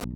All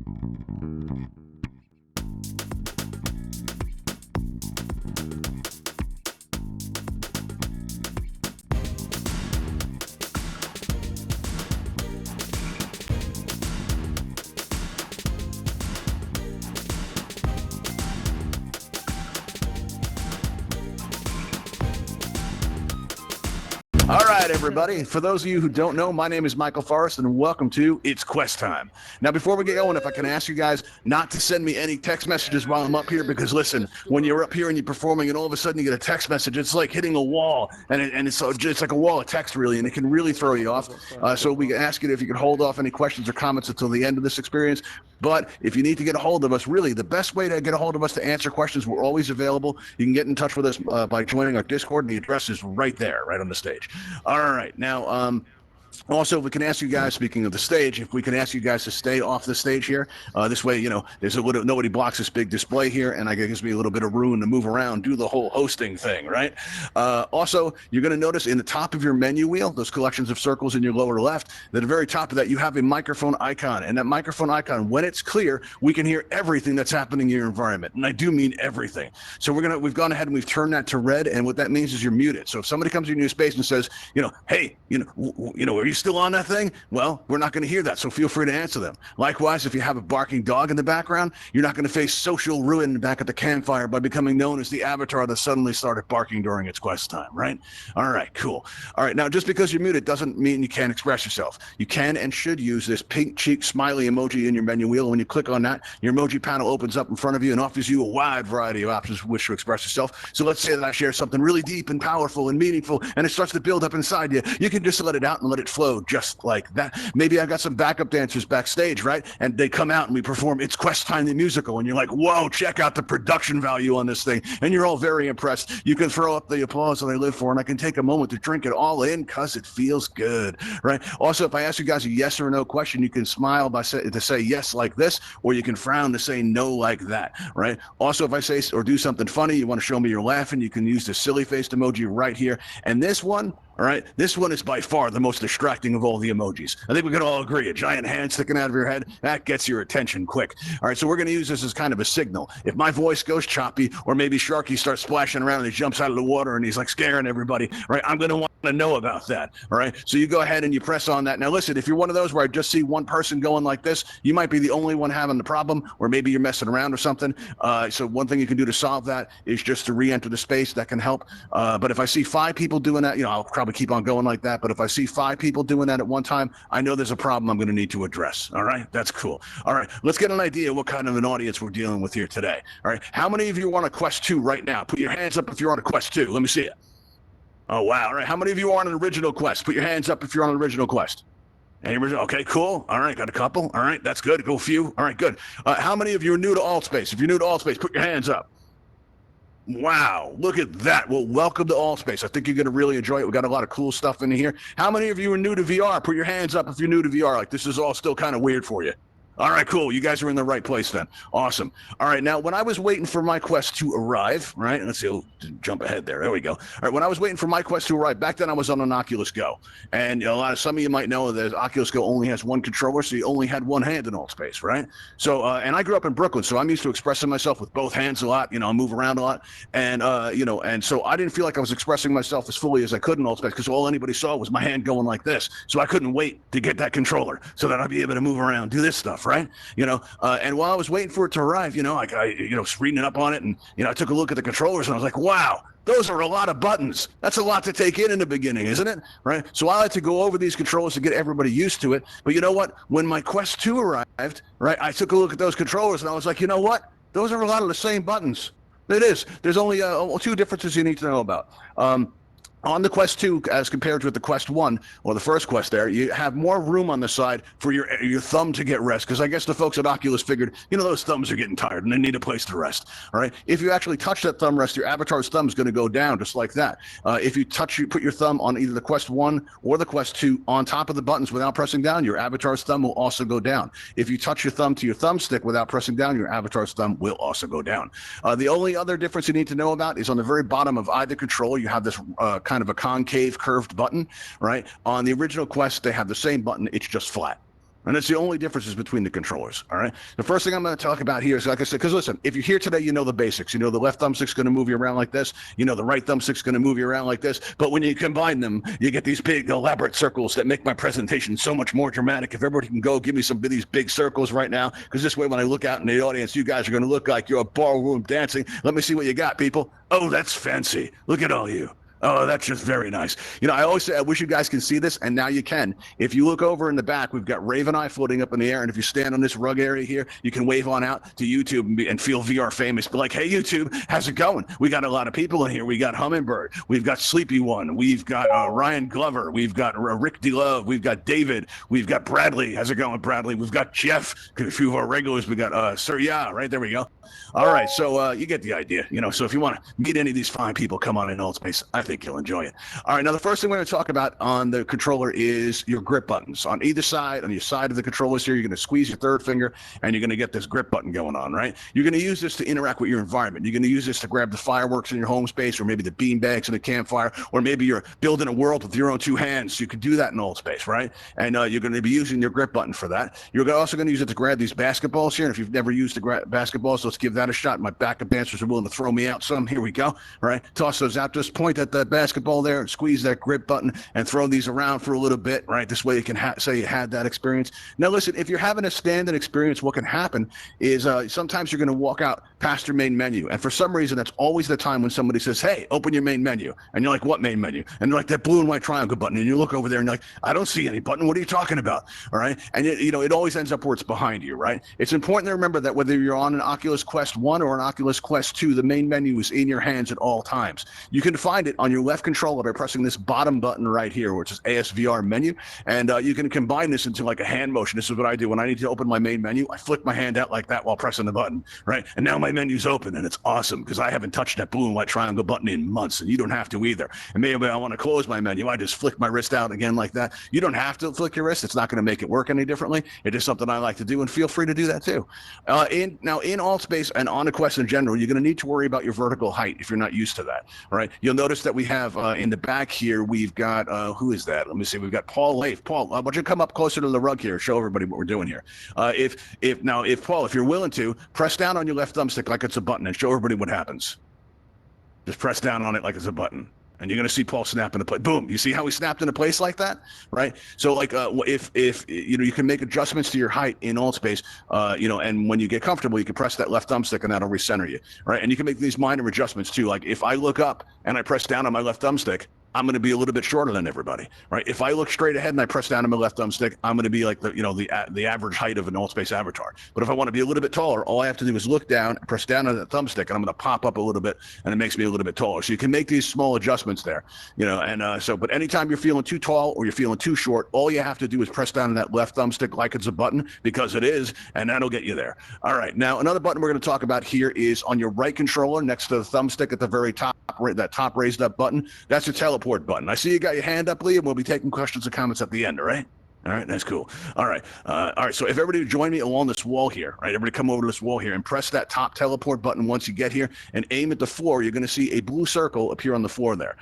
right, everybody. For those of you who don't know, my name is Michael Forrest, and welcome to It's Quest Time. Now, before we get going, if I can ask you guys not to send me any text messages while I'm up here, because listen, when you're up here and you're performing, and all of a sudden you get a text message, it's like hitting a wall, and it's like a wall of text, really, and it can really throw you off. So we ask you if you could hold off any questions or comments until the end of this experience. But if you need to get a hold of us, really, the best way to get a hold of us to answer questions, we're always available. You can get in touch with us by joining our Discord, and the address is right there, right on the stage. All right, now, also, if we can ask you guys, speaking of the stage, if we can ask you guys to stay off the stage here, this way, you know, there's a little, nobody blocks this big display here, and it gives me a little bit of room to move around, do the whole hosting thing, right? Also, you're going to notice in the top of your menu wheel, those collections of circles in your lower left, at the very top of that, you have a microphone icon, and that microphone icon, when it's clear, we can hear everything that's happening in your environment, and I do mean everything. So we've gone ahead and we've turned that to red, and what that means is you're muted. So if somebody comes into your space and says, you know, hey, are you still on that thing? Well, we're not going to hear that, so feel free to answer them. Likewise, if you have a barking dog in the background, you're not going to face social ruin back at the campfire by becoming known as the avatar that suddenly started barking during its quest time, right? All right, cool. All right, now just because you're muted doesn't mean you can't express yourself. You can and should use this pink cheek smiley emoji in your menu wheel. When you click on that, your emoji panel opens up in front of you and offers you a wide variety of options with which to express yourself. So let's say that I share something really deep and powerful and meaningful, and it starts to build up inside you. You can just let it out and let it flow just like that. Maybe I've got some backup dancers backstage, right? And they come out and we perform It's Quest Time, the musical, and you're like, whoa, check out the production value on this thing. And you're all very impressed. You can throw up the applause that I live for, and I can take a moment to drink it all in because it feels good, right? Also, if I ask you guys a yes or no question, you can smile to say yes like this, or you can frown to say no like that, right? Also, if I say or do something funny, you want to show me you're laughing, you can use the silly faced emoji right here. And this one, all right, this one is by far the most distracting of all the emojis. I think we can all agree, a giant hand sticking out of your head, that gets your attention quick. All right, so we're going to use this as kind of a signal. If my voice goes choppy, or maybe Sharky starts splashing around and he jumps out of the water and he's like scaring everybody, right, I'm going to want to know about that, all right? So you go ahead and you press on that. Now listen, if you're one of those where I just see one person going like this, you might be the only one having the problem, or maybe you're messing around or something. So one thing you can do to solve that is just to re-enter the space. That can help. But if I see 5 people doing that, I'll probably keep on going like that. But if I see 5 people doing that at one time, I know there's a problem I'm going to need to address. All right, that's cool. All right, let's get an idea what kind of an audience we're dealing with here today. All right, how many of you are on a Quest 2 right now? Put your hands up if you're on a Quest 2. Let me see it. Oh, wow. All right, how many of you are on an original Quest? Put your hands up if you're on an original Quest. Okay, cool. All right, got a couple. All right, that's good. Go a few. All right, good. How many of you are new to Altspace? If you're new to Altspace, put your hands up. Wow, look at that. Well, welcome to Altspace. I think you're going to really enjoy it. We got a lot of cool stuff in here. How many of you are new to VR? Put your hands up if you're new to VR. Like, this is all still kind of weird for you. All right, cool. You guys are in the right place then. Awesome. All right, now when I was waiting for my Quest to arrive, right? Let's see, jump ahead there. There we go. All right, when I was waiting for my Quest to arrive, back then I was on an Oculus Go. And some of you might know that Oculus Go only has one controller, so you only had one hand in Altspace, right? So, and I grew up in Brooklyn, so I'm used to expressing myself with both hands a lot. I move around a lot. And, and so I didn't feel like I was expressing myself as fully as I could in Altspace because all anybody saw was my hand going like this. So I couldn't wait to get that controller so that I'd be able to move around, do this stuff, right? And while I was waiting for it to arrive, I was reading up on it, and I took a look at the controllers, and I was like, wow, those are a lot of buttons. That's a lot to take in the beginning, isn't it? Right? So I like to go over these controllers to get everybody used to it. But you know what? When my Quest 2 arrived, right, I took a look at those controllers, and I was like, you know what? Those are a lot of the same buttons. It is. There's only 2 differences you need to know about. On the Quest 2, as compared with the Quest 1, or the first Quest there, you have more room on the side for your thumb to get rest, because I guess the folks at Oculus figured, those thumbs are getting tired and they need a place to rest, all right? If you actually touch that thumb rest, your avatar's thumb is going to go down just like that. If you put your thumb on either the Quest 1 or the Quest 2 on top of the buttons without pressing down, your avatar's thumb will also go down. If you touch your thumb to your thumbstick without pressing down, your avatar's thumb will also go down. The only other difference you need to know about is on the very bottom of either controller, you have this kind of a concave curved button, right? On the original Quest, they have the same button, it's just flat. And that's the only differences between the controllers, all right? The first thing I'm going to talk about here is, like I said, because listen, if you're here today, you know the basics. You know the left thumbstick's going to move you around like this. You know the right thumbstick's going to move you around like this. But when you combine them, you get these big, elaborate circles that make my presentation so much more dramatic. If everybody can go give me some of these big circles right now, because this way when I look out in the audience, you guys are going to look like you're a ballroom dancing. Let me see what you got, people. Oh, that's fancy. Look at all you. Oh, that's just very nice. You know, I always say I wish you guys can see this, and now you can. If you look over in the back, we've got Ravenhall floating up in the air, and if you stand on this rug area here, you can wave on out to YouTube and feel VR famous. Be like, hey, YouTube, how's it going? We got a lot of people in here. We got Hummingbird. We've got Sleepy One. We've got Ryan Glover. We've got Rick DeLove. We've got David. We've got Bradley. How's it going, Bradley? We've got Jeff. A few of our regulars. We got Sir Yeah, right there we go. All right, so you get the idea, you know. So if you want to meet any of these fine people, come on in Altspace. I think you'll enjoy it. All right, now the first thing we're going to talk about on the controller is your grip buttons. On either side, on your side of the controllers here, you're going to squeeze your third finger, and you're going to get this grip button going on, right? You're going to use this to interact with your environment. You're going to use this to grab the fireworks in your home space, or maybe the bean bags in a campfire, or maybe you're building a world with your own two hands. You could do that in Altspace, right? And you're going to be using your grip button for that. You're also going to use it to grab these basketballs here. And if you've never used the basketballs, let's give that a shot. My backup dancers are willing to throw me out some. Here we go. Right, toss those out. Just point at the basketball there and squeeze that grip button and throw these around for a little bit. Right, this way you can say you had that experience. Now listen, if you're having a stand-in experience, what can happen is sometimes you're going to walk out past your main menu, and for some reason that's always the time when somebody says, hey, open your main menu, and you're like, what main menu? And they're like, that blue and white triangle button, and you look over there and you're like, I don't see any button. What are you talking about? All right, and you know, it always ends up where it's behind you. Right, it's important to remember that whether you're on an Oculus Quest 1 or an Oculus Quest 2, the main menu is in your hands at all times. You can find it on your left controller by pressing this bottom button right here, which is ASVR menu, and you can combine this into like a hand motion. This is what I do when I need to open my main menu. I flick my hand out like that while pressing the button, right? And now my menu's open, and it's awesome because I haven't touched that blue and white triangle button in months, and you don't have to either. And maybe I want to close my menu. I just flick my wrist out again like that. You don't have to flick your wrist. It's not going to make it work any differently. It is something I like to do, and feel free to do that too. In Altspace and on a Quest in general, you're going to need to worry about your vertical height if you're not used to that. All right, you'll notice that we have in the back here, we've got who is that? Let me see. We've got Paul Leif. Paul, why don't you come up closer to the rug here? Show everybody what we're doing here. If Paul, if you're willing to, press down on your left thumbstick like it's a button and show everybody what happens. Just press down on it like it's a button. And you're going to see Paul snap into place. Boom. You see how he snapped into place like that? Right? So like if you know, you can make adjustments to your height in Altspace, you know, and when you get comfortable, you can press that left thumbstick and that'll recenter you. Right? And you can make these minor adjustments too. Like if I look up and I press down on my left thumbstick, I'm going to be a little bit shorter than everybody, right? If I look straight ahead and I press down on my left thumbstick, I'm going to be like the average height of an Altspace avatar. But if I want to be a little bit taller, all I have to do is look down, press down on that thumbstick, and I'm going to pop up a little bit, and it makes me a little bit taller. So you can make these small adjustments there, you know. And but anytime you're feeling too tall or you're feeling too short, all you have to do is press down on that left thumbstick like it's a button, because it is, and that'll get you there. All right. Now another button we're going to talk about here is on your right controller next to the thumbstick at the very top, that top raised up button. That's your teleport button. I see you got your hand up, Lee, and we'll be taking questions and comments at the end, all right? All right, that's cool. All right, so if everybody would join me along this wall here, right? Everybody come over to this wall here and press that top teleport button once you get here and aim at the floor. You're going to see a blue circle appear on the floor there.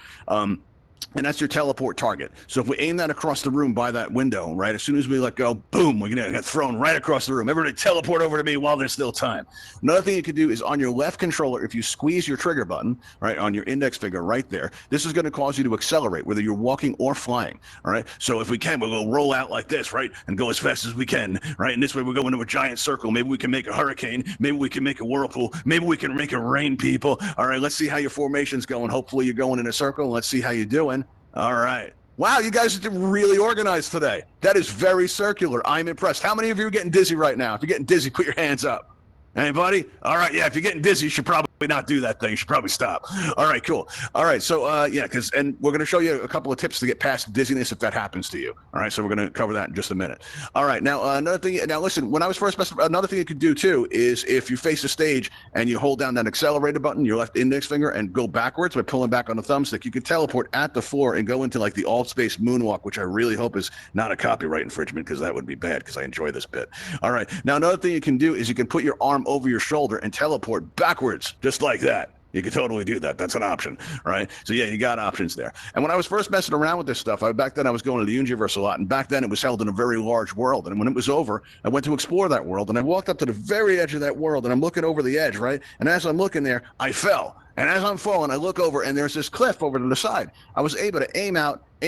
And that's your teleport target. So if we aim that across the room by that window, right, as soon as we let go, boom, we're going to get thrown right across the room. Everybody teleport over to me while there's still time. Another thing you can do is on your left controller, if you squeeze your trigger button, right, on your index finger right there, this is going to cause you to accelerate, whether you're walking or flying, all right? So if we can, we'll roll out like this, right, and go as fast as we can, right? And this way we'll go into a giant circle. Maybe we can make a hurricane. Maybe we can make a whirlpool. Maybe we can make it rain, people. All right, let's see how your formation's going. Hopefully you're going in a circle. Let's see how you're doing. All right. Wow, you guys are really organized today. That is very circular. I'm impressed. How many of you are getting dizzy right now? If you're getting dizzy, put your hands up. Anybody? All right, yeah, if you're getting dizzy, you should probably not do that thing. You should probably stop. All right, cool. All right, so yeah, and we're going to show you a couple of tips to get past dizziness if that happens to you. All right, so we're going to cover that in just a minute. All right, now another thing. Now listen, when I was first another thing you could do too is if you face the stage and you hold down that accelerator button, your left index finger, and go backwards by pulling back on the thumbstick, you can teleport at the floor and go into like the Altspace moonwalk, which I really hope is not a copyright infringement, because that would be bad, because I enjoy this bit. All right, now another thing you can do is you can put your arm over your shoulder and teleport backwards, just like that. You could totally do that. That's an option, right? So yeah, you got options there. And when I was first messing around with this stuff, back then I was going to the universe a lot, and back then it was held in a very large world. And when it was over, I went to explore that world, and I walked up to the very edge of that world, and I'm looking over the edge, right? And as I'm looking there, I fell. And as I'm falling, I look over, and there's this cliff over to the side. I was able to aim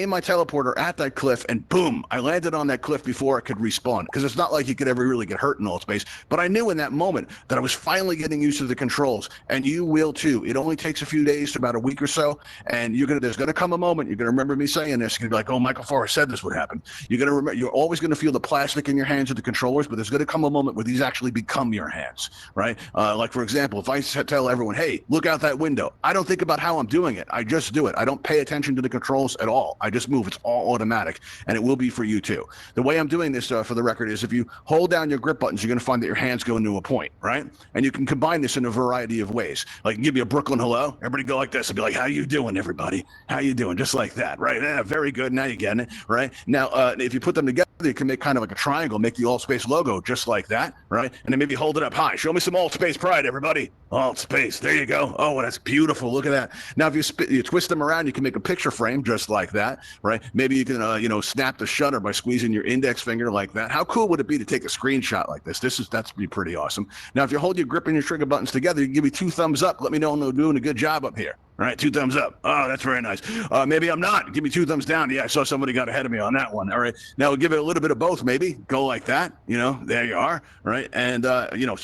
my teleporter at that cliff, and boom, I landed on that cliff before it could respawn, because it's not like you could ever really get hurt in Altspace. But I knew in that moment that I was finally getting used to the controls, and you will too. It only takes a few days to about a week or so, and there's going to come a moment, you're going to remember me saying this, you're going to be like, oh, Michael Forrest said this would happen. You're always going to feel the plastic in your hands of the controllers, but there's going to come a moment where these actually become your hands, right? Like, for example, if I tell everyone, hey, look out that window, I don't think about how I'm doing it. I just do it. I don't pay attention to the controls at all. I just move. It's all automatic, and it will be for you too. The way I'm doing this, for the record, is if you hold down your grip buttons, you're going to find that your hands go into a point, right? And you can combine this in a variety of ways. Like, I can give you a Brooklyn hello. Everybody go like this and be like, how you doing, everybody? How you doing? Just like that, right? Yeah, very good. Now you're getting it, right? Now, if you put them together, you can make kind of like a triangle, make the Altspace logo just like that, right? And then maybe hold it up high. Show me some Altspace pride, everybody. Altspace. There you go. Oh, that's beautiful. Look at that. Now, if you twist them around, you can make a picture frame just like that, right? Maybe you can, snap the shutter by squeezing your index finger like that. How cool would it be to take a screenshot like this? That's be pretty awesome. Now, if you hold your grip and your trigger buttons together, you can give me 2 thumbs up. Let me know I'm doing a good job up here. All right, 2 thumbs up. Oh, that's very nice. Maybe I'm not. Give me 2 thumbs down. Yeah, I saw somebody got ahead of me on that one. All right, now we'll give it a little bit of both. Maybe go like that. There you are. Right, and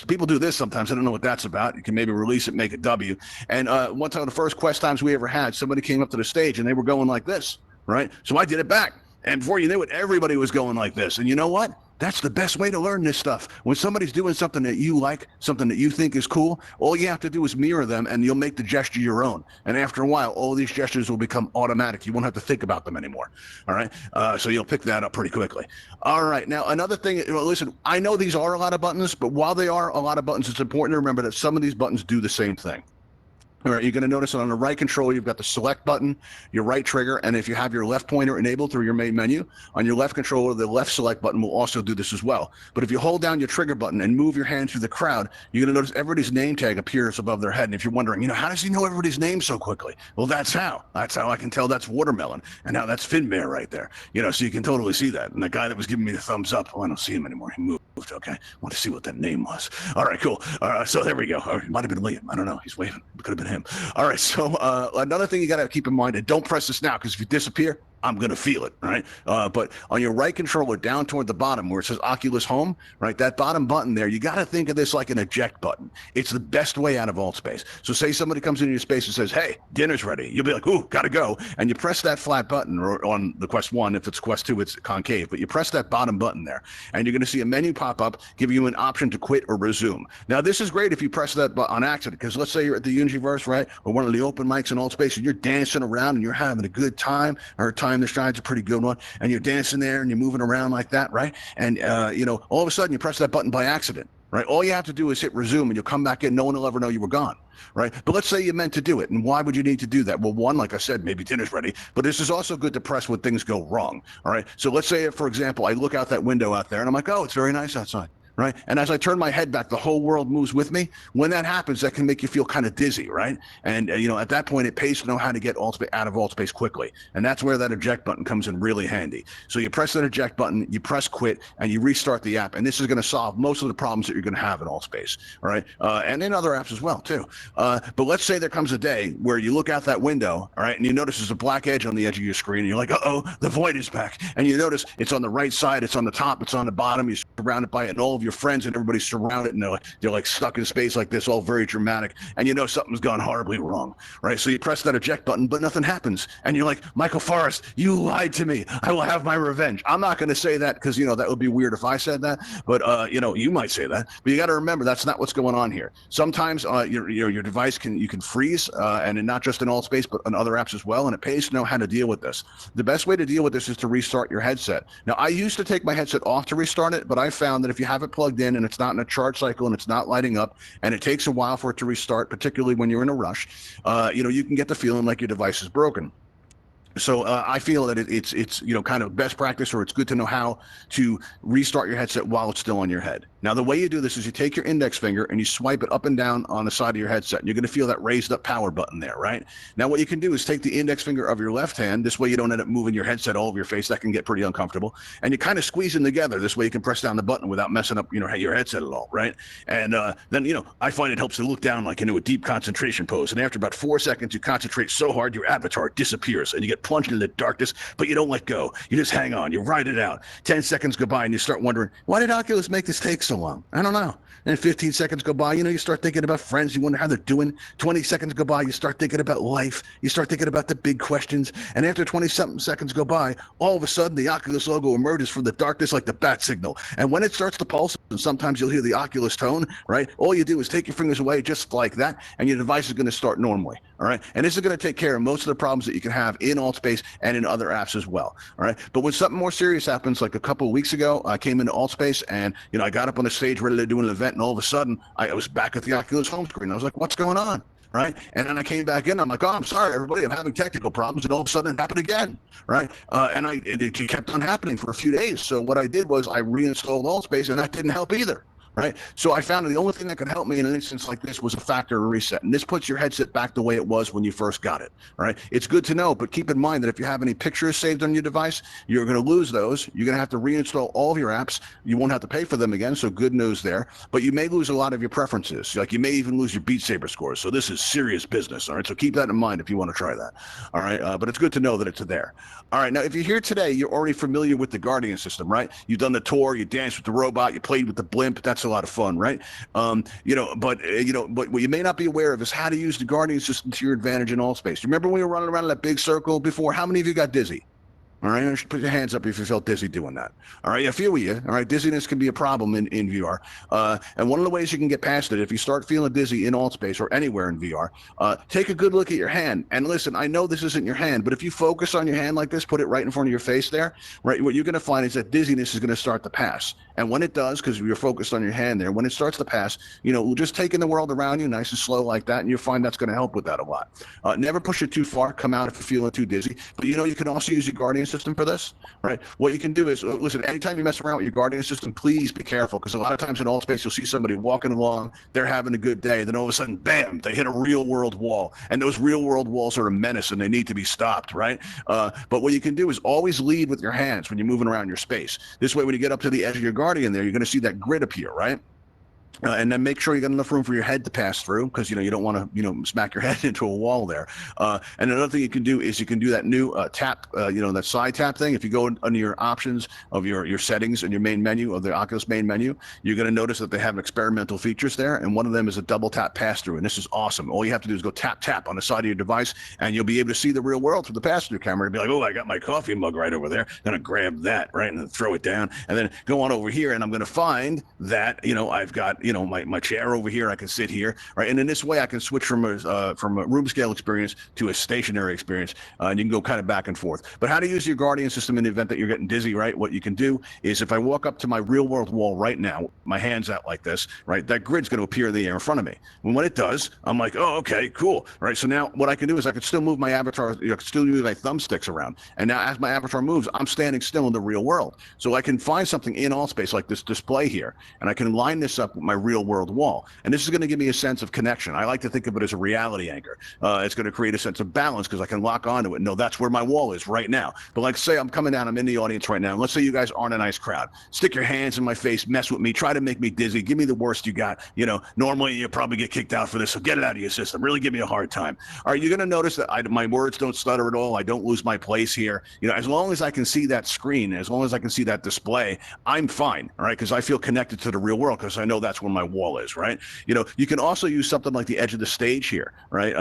people do this sometimes. I don't know what that's about. You can maybe release it, make a W. And one time, the first Quest times we ever had, somebody came up to the stage and they were going like this. Right, so I did it back. And before you knew it, everybody was going like this. And you know what? That's the best way to learn this stuff. When somebody's doing something that you like, something that you think is cool, all you have to do is mirror them, and you'll make the gesture your own. And after a while, all these gestures will become automatic. You won't have to think about them anymore. All right? So you'll pick that up pretty quickly. All right. Now, another thing, listen, I know these are a lot of buttons, but while they are a lot of buttons, it's important to remember that some of these buttons do the same thing. All right, you're going to notice that on the right control, you've got the select button, your right trigger, and if you have your left pointer enabled through your main menu, on your left controller, the left select button will also do this as well. But if you hold down your trigger button and move your hand through the crowd, you're going to notice everybody's name tag appears above their head. And if you're wondering, how does he know everybody's name so quickly? Well, that's how. That's how I can tell that's Watermelon. And now that's Finbear right there. So you can totally see that. And the guy that was giving me the thumbs up, I don't see him anymore. He moved. Okay. I want to see what that name was. All right, cool. So there we go. It might have been Liam. I don't know. He's waving. It could have been him. All right. So another thing you got to keep in mind, and don't press this now, because if you disappear, I'm going to feel it, right? But on your right controller down toward the bottom where it says Oculus Home, right, that bottom button there, you got to think of this like an eject button. It's the best way out of Altspace. So say somebody comes into your space and says, hey, dinner's ready. You'll be like, ooh, got to go. And you press that flat button, or on the Quest 1, if it's Quest 2, it's concave. But you press that bottom button there, and you're going to see a menu pop up giving you an option to quit or resume. Now, this is great if you press that button on accident, because let's say you're at the Universe, right, or one of the open mics in Altspace, and you're dancing around and you're having a good time, or time this drive's a pretty good one, and you're dancing there and you're moving around like that, right? And all of a sudden you press that button by accident, right? All you have to do is hit resume, and you'll come back in. No one will ever know you were gone, right? But let's say you meant to do it, and why would you need to do that? Well, one, like I said, maybe dinner's ready, but this is also good to press when things go wrong. All right, so let's say, for example, I look out that window out there and I'm like, oh, it's very nice outside. Right. And as I turn my head back, the whole world moves with me. When that happens, that can make you feel kind of dizzy. Right. And, at that point, it pays to know how to get out of Altspace quickly. And that's where that eject button comes in really handy. So you press that eject button, you press quit, and you restart the app. And this is going to solve most of the problems that you're going to have in Altspace. All right. And in other apps as well, too. But let's say there comes a day where you look out that window. All right. And you notice there's a black edge on the edge of your screen. And you're like, uh-oh, the void is back. And you notice it's on the right side. It's on the top. It's on the bottom. You're surrounded by it. And all of your friends and everybody's surrounded, and they're like stuck in space like this, all very dramatic, and something's gone horribly wrong, right? So you press that eject button, but nothing happens, and you're like, Michael Forrest, you lied to me. I will have my revenge. I'm not going to say that, because that would be weird if I said that, but you might say that. But you got to remember, that's not what's going on here. Sometimes your device you can freeze, and not just in Altspace, but on other apps as well, and it pays to know how to deal with this. The best way to deal with this is to restart your headset. Now, I used to take my headset off to restart it, but I found that if you have it plugged in and it's not in a charge cycle and it's not lighting up, and it takes a while for it to restart, particularly when you're in a rush, you can get the feeling like your device is broken. So I feel that it's kind of best practice, or it's good to know how to restart your headset while it's still on your head. Now, the way you do this is you take your index finger and you swipe it up and down on the side of your headset. And you're going to feel that raised up power button there, right? Now, what you can do is take the index finger of your left hand. This way you don't end up moving your headset all over your face. That can get pretty uncomfortable. And you kind of squeeze them together. This way you can press down the button without messing up, your headset at all, right? And then, I find it helps to look down like into a deep concentration pose. And after about 4 seconds, you concentrate so hard, your avatar disappears and you get plunged into the darkness, but you don't let go. You just hang on. You ride it out. 10 seconds go by and you start wondering, why did Oculus make this take so long? I don't know. And 15 seconds go by, you start thinking about friends. You wonder how they're doing. 20 seconds go by, you start thinking about life. You start thinking about the big questions. And after 20-something seconds go by, all of a sudden the Oculus logo emerges from the darkness like the bat signal. And when it starts to pulse, and sometimes you'll hear the Oculus tone, right? All you do is take your fingers away just like that, and your device is going to start normally, all right? And this is going to take care of most of the problems that you can have in Altspace and in other apps as well, all right? But when something more serious happens, like a couple of weeks ago, I came into Altspace and, I got up on the stage ready to do an event, and all of a sudden, I was back at the Oculus home screen. I was like, what's going on? Right. And then I came back in. I'm like, oh, I'm sorry, everybody. I'm having technical problems. And all of a sudden it happened again. Right. And it kept on happening for a few days. So what I did was I reinstalled Altspace, and that didn't help either. Right. So I found that the only thing that could help me in an instance like this was a factory reset. And this puts your headset back the way it was when you first got it. Right. It's good to know, but keep in mind that if you have any pictures saved on your device, you're going to lose those. You're going to have to reinstall all of your apps. You won't have to pay for them again. So good news there. But you may lose a lot of your preferences. Like you may even lose your Beat Saber scores. So this is serious business. All right. So keep that in mind if you want to try that. All right. But it's good to know that it's there. All right. Now, if you're here today, you're already familiar with the Guardian system, right? You've done the tour, you danced with the robot, you played with the blimp. That's a lot of fun, right? But what you may not be aware of is how to use the Guardian system to your advantage in Altspace. Remember when we were running around in that big circle before? How many of you got dizzy? All right, you should put your hands up if you felt dizzy doing that. All right, I feel with you. All right, dizziness can be a problem in VR. And one of the ways you can get past it, if you start feeling dizzy in Altspace or anywhere in VR, take a good look at your hand. And listen, I know this isn't your hand, but if you focus on your hand like this, put it right in front of your face there, right, what you're going to find is that dizziness is going to start to pass. And when it does, because you're focused on your hand there, when it starts to pass, just take in the world around you nice and slow like that, and you'll find that's going to help with that a lot. Never push it too far. Come out if you're feeling too dizzy. But, you can also use your Guardian system for this, right? What you can do is, listen, anytime you mess around with your Guardian system, please be careful, because a lot of times in Altspace, you'll see somebody walking along, they're having a good day, then all of a sudden, bam, they hit a real-world wall. And those real-world walls are a menace, and they need to be stopped, right? But what you can do is always lead with your hands when you're moving around your space. This way, when you get up to the edge of your Guardian there, you're going to see that grid appear, right? And then make sure you got enough room for your head to pass through, because you don't want to smack your head into a wall there. And another thing you can do is you can do that new tap, that side tap thing. If you go under your options of your settings and your main menu of the Oculus main menu, you're going to notice that they have experimental features there, and one of them is a double tap pass through. And this is awesome. All you have to do is go tap on the side of your device, and you'll be able to see the real world through the pass-through camera. You'll be like, oh, I got my coffee mug right over there. I'm going to grab that, right, and then throw it down, and then go on over here, and I'm going to find that I've got my chair over here. I can sit here, right? And in this way, I can switch from a room scale experience to a stationary experience, and you can go kind of back and forth. But how to use your Guardian system in the event that you're getting dizzy, right? What you can do is, if I walk up to my real world wall right now, my hands out like this, right? That grid's going to appear in the air in front of me. And when it does, I'm like, oh, okay, cool, right? So now what I can do is I can still move my avatar, I can still use my thumbsticks around. And now as my avatar moves, I'm standing still in the real world. So I can find something in Altspace like this display here, and I can line this up with my real world wall. And this is going to give me a sense of connection. I like to think of it as a reality anchor. It's going to create a sense of balance, because I can lock onto it and know that's where my wall is right now. But like, say I'm coming down, I'm in the audience right now, and let's say you guys aren't a nice crowd. Stick your hands in my face, mess with me, try to make me dizzy, give me the worst you got. Normally you probably get kicked out for this, so get it out of your system. Really give me a hard time. All right, you're going to notice that my words don't stutter at all. I don't lose my place here. As long as I can see that screen, as long as I can see that display, I'm fine, all right, because I feel connected to the real world, because I know that's where my wall is, right? You can also use something like the edge of the stage here, right?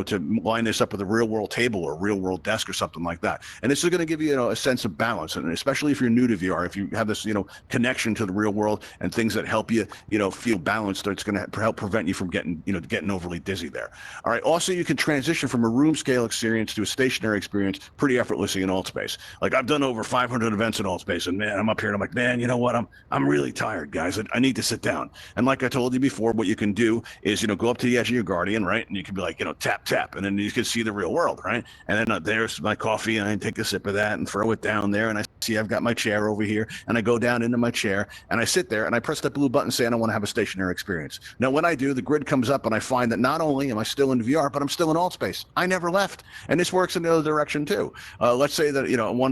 To line this up with a real world table or a real world desk or something like that. And this is going to give you, a sense of balance. And especially if you're new to VR, if you have this, connection to the real world and things that help you, feel balanced, it's going to help prevent you from getting overly dizzy there. All right. Also, you can transition from a room scale experience to a stationary experience pretty effortlessly in Altspace. Like, I've done over 500 events in Altspace, and man, I'm up here and I'm like, man, you know what? I'm really tired, guys. I need to sit down. And like I told you before, what you can do is, go up to the edge of your Guardian, right? And you can be like, tap, tap, and then you can see the real world, right? And then there's my coffee, and I take a sip of that and throw it down there, and I see I've got my chair over here, and I go down into my chair, and I sit there, and I press that blue button saying I want to have a stationary experience. Now, when I do, the grid comes up, and I find that not only am I still in VR, but I'm still in Altspace. I never left. And this works in the other direction, too. Let's say that,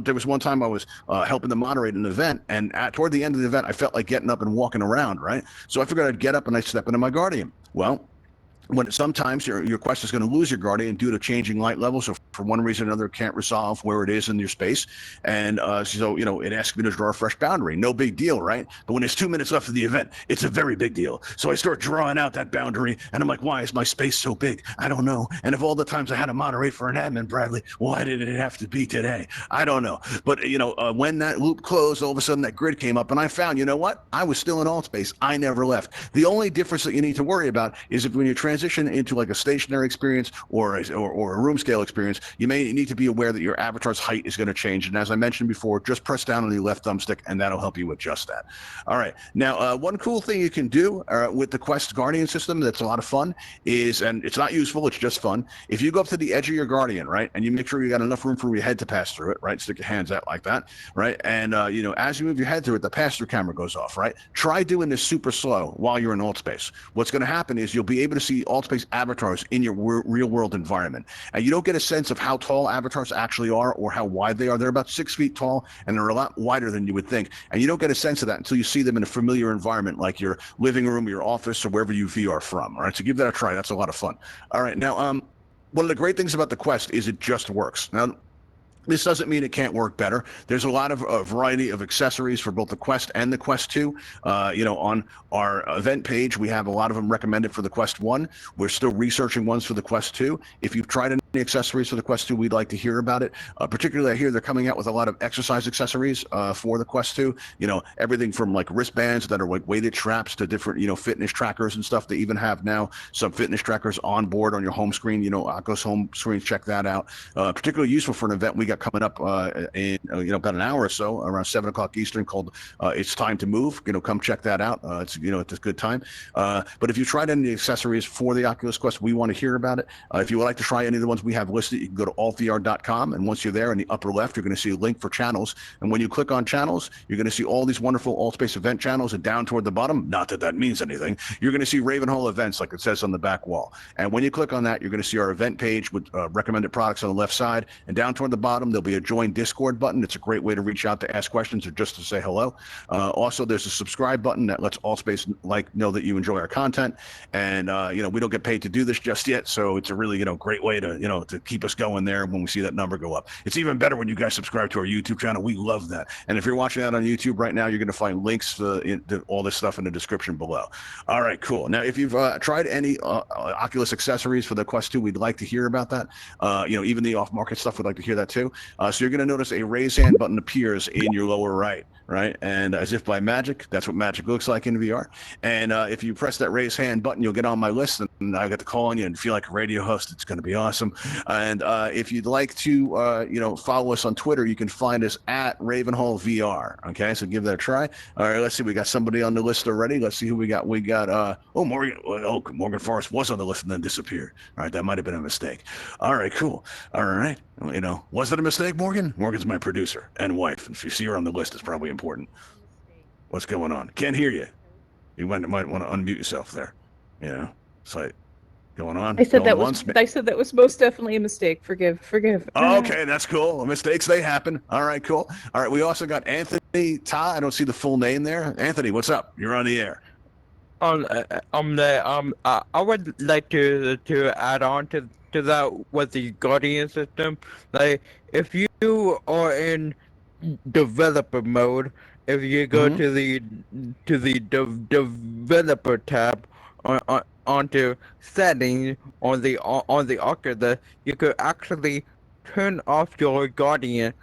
there was one time I was helping to moderate an event, and toward the end of the event, I felt like getting up and walking around, right? So I figured I'd get up and I'd step into my Guardian. Well, sometimes your Quest is going to lose your Guardian due to changing light levels, or for one reason or another can't resolve where it is in your space, and so it asks me to draw a fresh boundary. No big deal, right? But when there's 2 minutes left of the event, it's a very big deal. So I start drawing out that boundary, and I'm like, why is my space so big? I don't know. And of all the times I had to moderate for an admin, Bradley, why did it have to be today? I don't know. But when that loop closed, all of a sudden that grid came up, and I found, what? I was still in Altspace. I never left. The only difference that you need to worry about is if when you transition into like a stationary experience or a room scale experience, you may need to be aware that your avatar's height is going to change. And as I mentioned before, just press down on the left thumbstick, and that'll help you adjust that. All right. Now, one cool thing you can do with the Quest Guardian system that's a lot of fun is, and it's not useful, it's just fun. If you go up to the edge of your Guardian, right, and you make sure you got enough room for your head to pass through it, right, stick your hands out like that, right, and as you move your head through it, the pass-through camera goes off, right? Try doing this super slow while you're in Altspace. What's going to happen is you'll be able to see Altspace avatars in your real-world environment, and you don't get a sense of how tall avatars actually are or how wide they are. They're about 6 feet tall, and they're a lot wider than you would think, and you don't get a sense of that until you see them in a familiar environment like your living room, your office, or wherever you VR from. All right, so give that a try. That's a lot of fun. All right, now one of the great things about the Quest is it just works. Now, this doesn't mean it can't work better. There's a lot of a variety of accessories for both the Quest and the Quest 2. On our event page, we have a lot of them recommended for the Quest 1. We're still researching ones for the Quest 2. If you've tried any accessories for the Quest 2, we'd like to hear about it. Particularly, I hear they're coming out with a lot of exercise accessories for the Quest 2. Everything from like wristbands that are like weighted straps to different, fitness trackers and stuff. They even have now some fitness trackers on board on your home screen. Oculus home screen, check that out. Particularly useful for an event we got coming up in about an hour or so, around 7 o'clock Eastern, called It's Time to Move. Come check that out. It's a good time. But if you tried any accessories for the Oculus Quest, we want to hear about it. If you would like to try any of the ones we have listed, you can go to altvr.com, and once you're there in the upper left, you're going to see a link for channels. And when you click on channels, you're going to see all these wonderful Altspace event channels, and down toward the bottom, not that that means anything, you're going to see Ravenhall events like it says on the back wall. And when you click on that, you're going to see our event page with recommended products on the left side, and down toward the bottom, there'll be a join Discord button. It's a great way to reach out to ask questions or just to say hello. Also, there's a subscribe button that lets Altspace know that you enjoy our content. And we don't get paid to do this just yet, so it's a really great way to keep us going there when we see that number go up. It's even better when you guys subscribe to our YouTube channel. We love that. And if you're watching that on YouTube right now, you're going to find links to all this stuff in the description below. All right, cool. Now, if you've tried any Oculus accessories for the Quest 2, we'd like to hear about that. Even the off-market stuff, we'd like to hear that too. So you're going to notice a raise hand button appears in your lower right. And as if by magic, that's what magic looks like in VR. And if you press that raise hand button, you'll get on my list, and I get to call on you and feel like a radio host. It's going to be awesome. And if you'd like to, follow us on Twitter, you can find us at Ravenhall VR. Okay, so give that a try. All right, let's see. We got somebody on the list already. Let's see who we got. We got Morgan Forrest was on the list and then disappeared. All right, that might have been a mistake. All right, cool. All right, was it a mistake, Morgan? Morgan's my producer and wife. If you see her on the list, it's probably important. What's going on? Can't hear you. You might want to unmute yourself there. It's like going on. I said that was most definitely a mistake. Forgive. Okay, that's cool. Mistakes, they happen. All right, cool. All right, we also got Anthony Ta. I don't see the full name there. Anthony, what's up? You're on the air. I would like to add on to that with the Guardian system. Like, if you are in developer mode, if you go to the developer tab onto settings on the Oculus, you could actually turn off your Guardian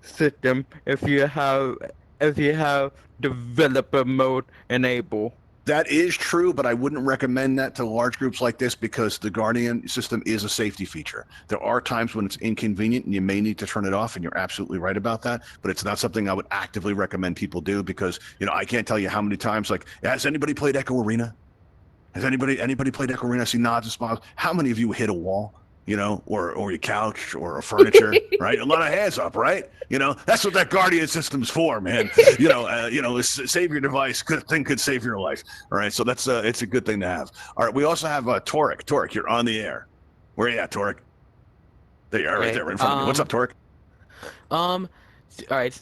system if you have developer mode enabled. That is true, but I wouldn't recommend that to large groups like this because the Guardian system is a safety feature. There are times when it's inconvenient and you may need to turn it off, and you're absolutely right about that. But it's not something I would actively recommend people do because, I can't tell you how many times, like, has anybody played Echo Arena? Has anybody played Echo Arena? I see nods and smiles. How many of you hit a wall? Or your couch or a furniture, right? A lot of hands up, right? That's what that Guardian system's for, man. Save your device. Good thing could save your life. All right, so that's it's a good thing to have. All right, we also have Torek. Torek, you're on the air. Where are you at, Torek? There you are, right there, right in front of me. What's up, Torek? All right.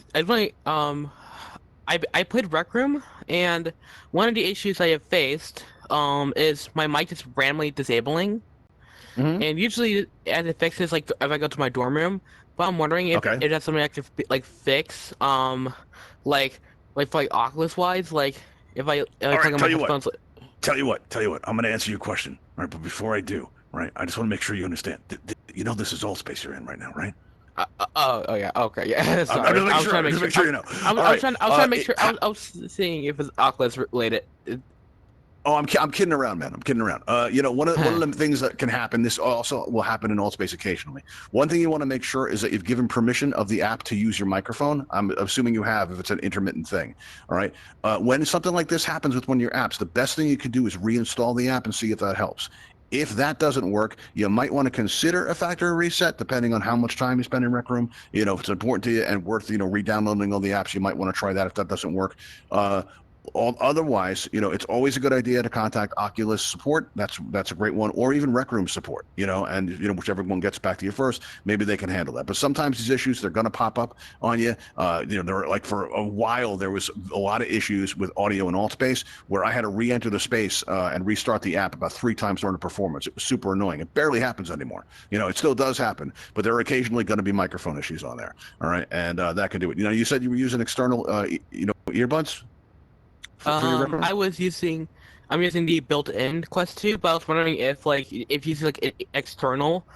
I played Rec Room, and one of the issues I have faced is my mic just randomly disabling. Mm-hmm. And usually, as it fixes, like if I go to my dorm room, but I'm wondering if it has something I could fix, like for Oculus wise, like if I plug in my headphones. Tell you what, I'm going to answer your question, right? But before I do, right, I just want to make sure you understand. This is Altspace you're in right now, right? Oh yeah, okay, yeah. Sorry. I was trying to make sure you know. I was trying to make sure. I was seeing if it's Oculus related. Oh, I'm kidding around, man. I'm kidding around. One of the things that can happen, this also will happen in Altspace occasionally. One thing you want to make sure is that you've given permission of the app to use your microphone. I'm assuming you have if it's an intermittent thing. All right. When something like this happens with one of your apps, the best thing you can do is reinstall the app and see if that helps. If that doesn't work, you might want to consider a factory reset, depending on how much time you spend in Rec Room. If it's important to you and worth, re-downloading all the apps, you might want to try that if that doesn't work. Otherwise, it's always a good idea to contact Oculus support. That's a great one, or even Rec Room support. And whichever one gets back to you first, maybe they can handle that. But sometimes these issues they're going to pop up on you. There like for a while there was a lot of issues with audio in Altspace where I had to re-enter the space and restart the app about 3 times during the performance. It was super annoying. It barely happens anymore. It still does happen, but there are occasionally going to be microphone issues on there. All right, and that can do it. You said you were using external, earbuds. I'm using the built-in Quest 2, but I was wondering if using external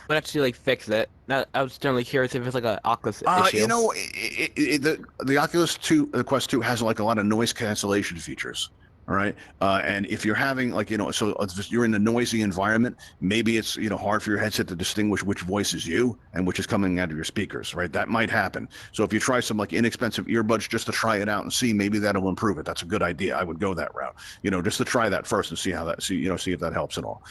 would actually fix it. I was generally curious if it's like an Oculus issue. The Oculus 2, the Quest 2 has a lot of noise cancellation features. All right. And if you're having you're in a noisy environment, maybe it's, hard for your headset to distinguish which voice is you and which is coming out of your speakers, right? That might happen. So if you try some inexpensive earbuds just to try it out and see, maybe that'll improve it. That's a good idea. I would go that route, just to try that first and see if that helps at all.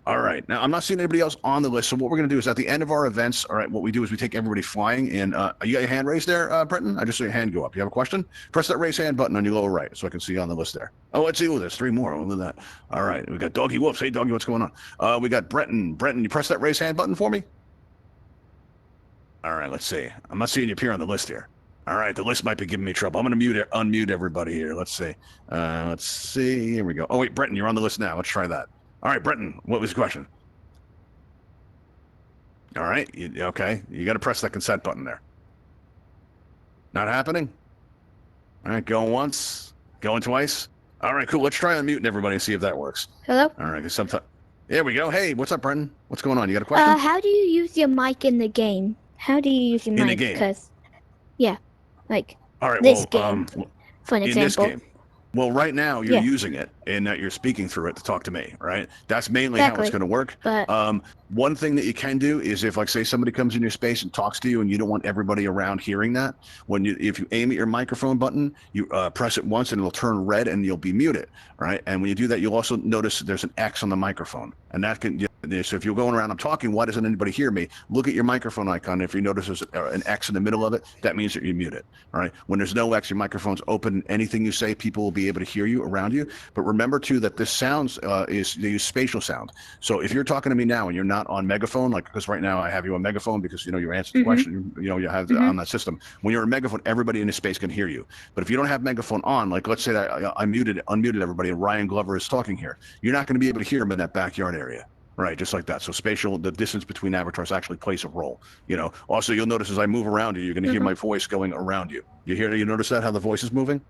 All right. Now, I'm not seeing anybody else on the list. So what we're going to do is at the end of our events, all right, what we do is we take everybody flying. And you got your hand raised there, Brenton? I just saw your hand go up. You have a question? Press that raise hand button on your lower right so I can see you on the list there. Oh, let's see. Oh, there's 3 more. Look at that. All right. We got Doggy Whoops. Hey, Doggy, what's going on? We got Brenton. Brenton, you press that raise hand button for me? All right. Let's see. I'm not seeing you appear on the list here. All right. The list might be giving me trouble. I'm going to unmute everybody here. Let's see. Let's see. Here we go. Oh, wait, Brenton, you're on the list now. Let's try that. All right, Brenton, what was the question? All right. Okay. You got to press that consent button there. Not happening? All right. Going once. Going twice. All right. Cool. Let's try unmuting everybody and see if that works. Hello? All right. There we go. Hey, what's up, Brenton? What's going on? You got a question? How do you use your mic in the game? How do you use your mic? In the game? Because, all right. This game, for an example. In this game. Well, right now you're using it and that you're speaking through it to talk to me, right? That's mainly how it's going to work. But one thing that you can do is if, say, somebody comes in your space and talks to you and you don't want everybody around hearing that, if you aim at your microphone button, you press it once and it'll turn red and you'll be muted, right? And when you do that, you'll also notice there's an X on the microphone, and that can. So if you're going around, I'm talking, why doesn't anybody hear me? Look at your microphone icon. If you notice there's an X in the middle of it, that means that you're muted. All right. When there's no X, your microphone's open. Anything you say, people will be able to hear you around you. But remember too that this sounds they use spatial sound. So if you're talking to me now and you're not on megaphone, because right now I have you on megaphone because you answered the question, you have on that system. When you're on megaphone, everybody in the space can hear you. But if you don't have megaphone on, let's say that I unmuted everybody and Ryan Glover is talking here, you're not going to be able to hear him in that backyard area. Right, just like that. So the distance between avatars actually plays a role. Also, you'll notice as I move around you, you're going to hear my voice going around you. You notice that, how the voice is moving?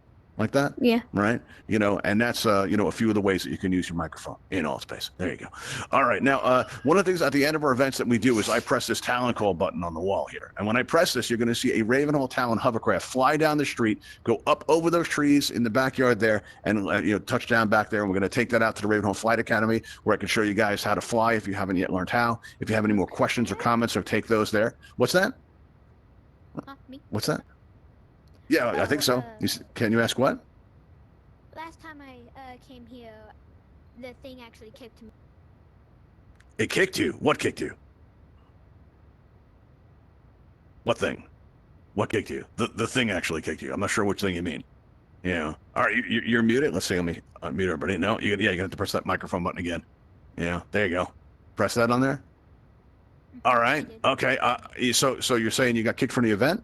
like that. Yeah. Right. You know, and that's you know, a few of the ways that you can use your microphone in Altspace. There you go. All right. Now, one of the things at the end of our events that we do is I press this Talon call button on the wall here, and when I press this, you're going to see a Ravenhall Talon hovercraft fly down the street, go up over those trees in the backyard there, and you know, touch down back there. And we're going to take that out to the Ravenhall Flight Academy, where I can show you guys how to fly if you haven't yet learned how. If you have any more questions or comments, or take those there. What's that? Me. What's that? Yeah, I think so. Can you ask what? Last time I came here, the thing actually kicked me. It kicked you. What kicked you? What thing? What kicked you? The thing actually kicked you. I'm not sure which thing you mean. Yeah. All right, you're muted. Let's see. Let me unmute everybody. No, you're gonna have to press that microphone button again. Yeah, there you go. Press that on there. All right. Okay. So you're saying you got kicked from the event?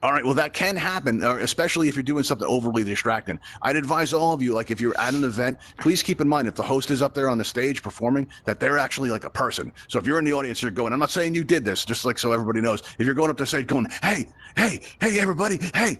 All right, well, that can happen, especially if you're doing something overly distracting. I'd advise all of you, like if you're at an event, please keep in mind if the host is up there on the stage performing, that they're actually like a person. So if you're in the audience, you're going, I'm not saying you did this, just like so everybody knows. If you're going up to stage going, hey, everybody, hey,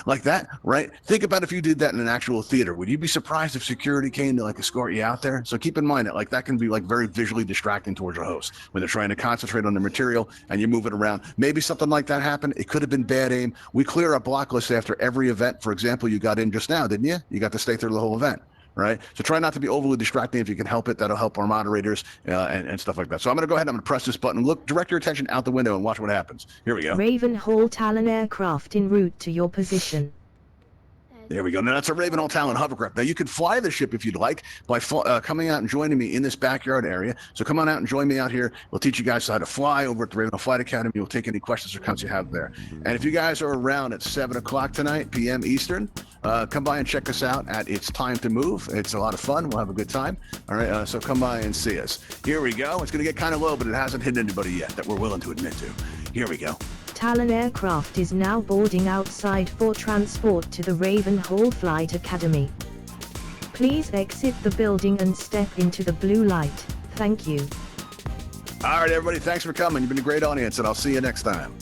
like that, right? Think about if you did that in an actual theater. Would you be surprised if security came to like escort you out there? So keep in mind that like that can be like very visually distracting towards your host when they're trying to concentrate on the material and you move it around. Maybe something like that happened. It could have been bad aim. We clear our block list after every event. For example, you got in just now, didn't you? You got to stay through the whole event, right? So try not to be overly distracting if you can help it. That'll help our moderators and stuff like that. So I'm going to go ahead and I'm going to press this button. Look, direct your attention out the window and watch what happens. Here we go. Ravenhall Talon aircraft en route to your position. There we go. Now that's a Ravenhall Talon hovercraft. Now you can fly the ship if you'd like by coming out and joining me in this backyard area. So come on out and join me out here. We'll teach you guys how to fly over at the Ravenhall Flight Academy. We'll take any questions or comments you have there. And if you guys are around at 7 o'clock tonight, p.m. Eastern, come by and check us out at It's Time to Move. It's a lot of fun. We'll have a good time. All right, so come by and see us. Here we go. It's going to get kind of low, but it hasn't hit anybody yet that we're willing to admit to. Here we go. Talon aircraft is now boarding outside for transport to the Ravenhall Flight Academy. Please exit the building and step into the blue light. Thank you. All right, everybody. Thanks for coming. You've been a great audience, and I'll see you next time.